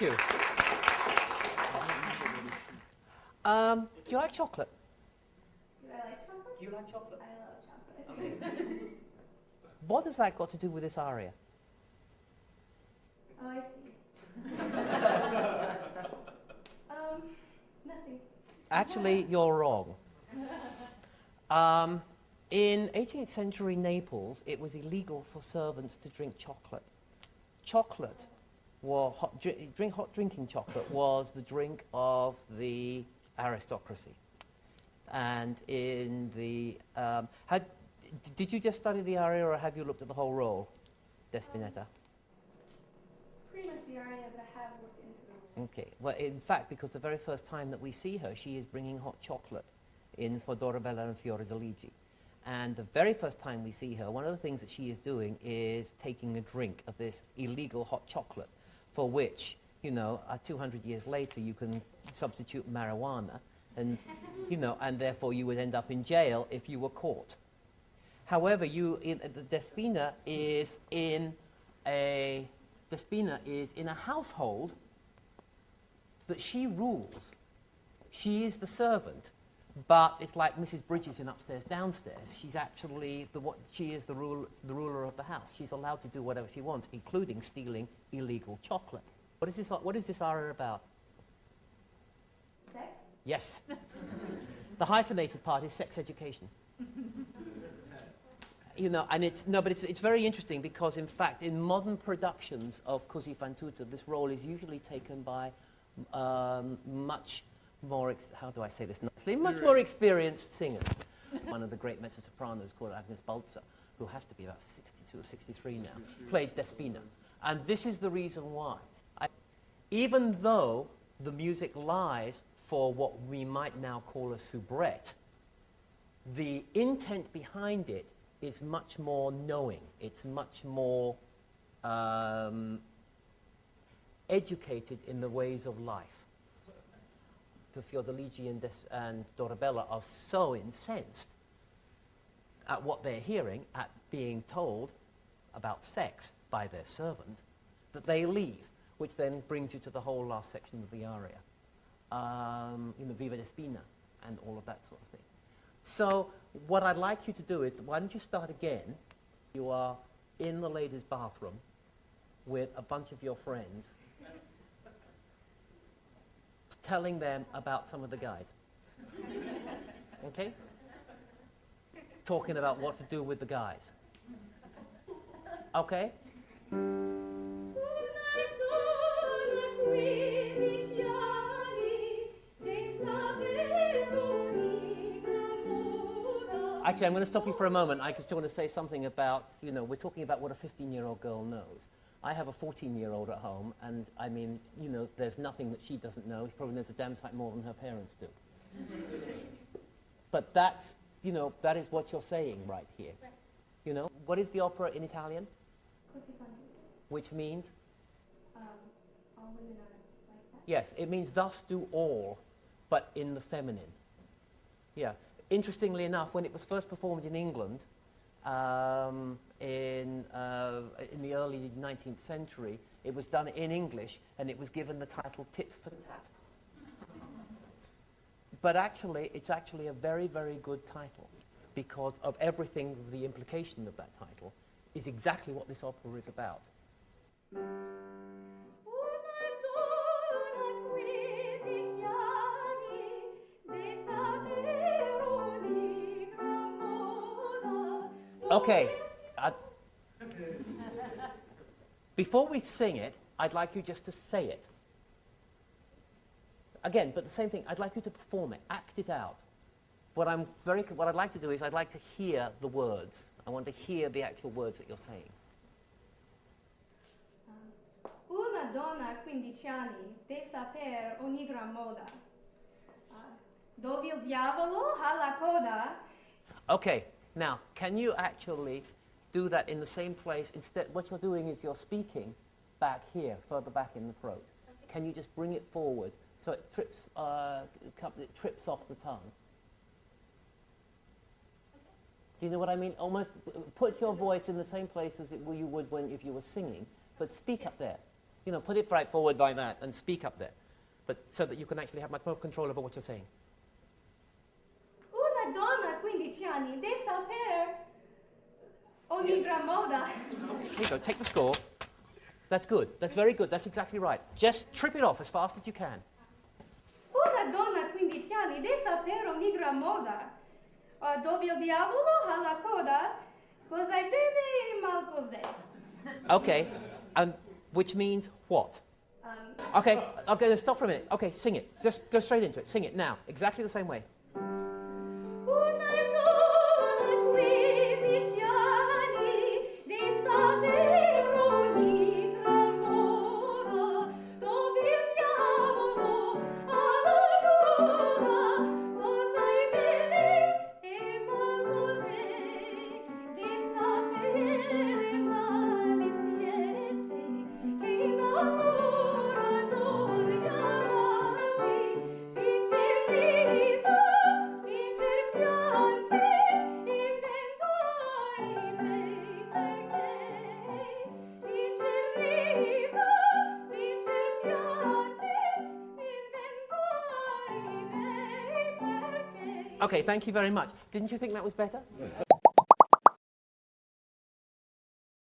Thank you. Do you like chocolate? Do I like chocolate? Do you like chocolate? I love chocolate. Okay. What has that got to do with this aria? Oh, I see. Nothing. Actually, you're wrong. In 18th century Naples, it was illegal for servants to drink chocolate. Chocolate, drinking chocolate was the drink of the aristocracy. And in the, did you just study the aria or have you looked at the whole role, Despinetta? Pretty much the aria, but I have looked into the role. Okay, well in fact, because the very first time that we see her, she is bringing hot chocolate in for Dorabella and Fiore di Ligi. And the very first time we see her, one of the things that she is doing is taking a drink of this illegal hot chocolate, for which, you know, 200 years later you can substitute marijuana, and, you know, and therefore you would end up in jail if you were caught. However, the Despina is in a household that she rules. She is the servant. But it's like Mrs. Bridges in Upstairs, Downstairs. She's actually she is the ruler of the house. She's allowed to do whatever she wants, including stealing illegal chocolate. What is this aria about? Sex? Yes. The hyphenated part is sex education. You know, and it's very interesting because, in fact, in modern productions of Così fan tutte, this role is usually taken by much more, how do I say this nicely, much more experienced singers. One of the great mezzo-sopranos called Agnes Balzer, who has to be about 62 or 63 now, played Despina. And this is the reason why. Even though the music lies for what we might now call a soubrette, the intent behind it is much more knowing. It's much more educated in the ways of life. The Fiordiligi and Dorabella are so incensed at what they're hearing, at being told about sex by their servant, that they leave, which then brings you to the whole last section of the aria. You know, Viva Despina and all of that sort of thing. So what I'd like you to do is, why don't you start again? You are in the ladies' bathroom with a bunch of your friends, telling them about some of the guys. Okay? Talking about what to do with the guys. Okay? Actually, I'm going to stop you for a moment. I just want to say something about, you know, we're talking about what a 15-year-old girl knows. I have a 14-year-old at home, and I mean, you know, there's nothing that she doesn't know. She probably knows a damn sight more than her parents do. But that's, you know, that is what you're saying right here. Right. You know, what is the opera in Italian? Così fan tutte. Which means? All women are like that. Yes, it means thus do all, but in the feminine. Yeah. Interestingly enough, when it was first performed in England, in the early 19th century, it was done in English, and it was given the title Tit for Tat. But actually, it's actually a very, very good title, because of everything, the implication of that title is exactly what this opera is about. Okay. Before we sing it, I'd like you just to say it. Again, but the same thing, I'd like you to perform it, act it out. What I'd like to do is I'd like to hear the words. I want to hear the actual words that you're saying. Una donna a 15 anni, de saper ogni gran moda. Dove il diavolo ha la coda. Okay, now, can you actually do that in the same place? Instead, what you're doing is you're speaking back here, further back in the throat. Okay. Can you just bring it forward so it trips off the tongue? Do you know what I mean? Almost put your voice in the same place as you would if you were singing, but speak up there. You know, put it right forward like that and speak up there, but so that you can actually have much more control over what you're saying. Una donna 15 anni deve saper ogni gran moda. Here you go, take the score. That's good, that's very good, that's exactly right. Just trip it off as fast as you can. Una donna 15 anni deve saper ogni gran moda. Dove il diavolo ha la coda, cos'è bene e mal cos'è. Okay, and which means what? Okay, stop for a minute. Okay, sing it. Just go straight into it. Sing it now, exactly the same way. Una donna 15 anni deve saper ogni gran moda, dove il diavolo ha la coda, cos'è bene e mal cos'è, deve sapere maliziette che innamorano gli amanti, fingir riso, fingir piante, inventori bei perché, fingir riso, fingir piante, inventori bei perché. Okay, thank you very much. Didn't you think that was better?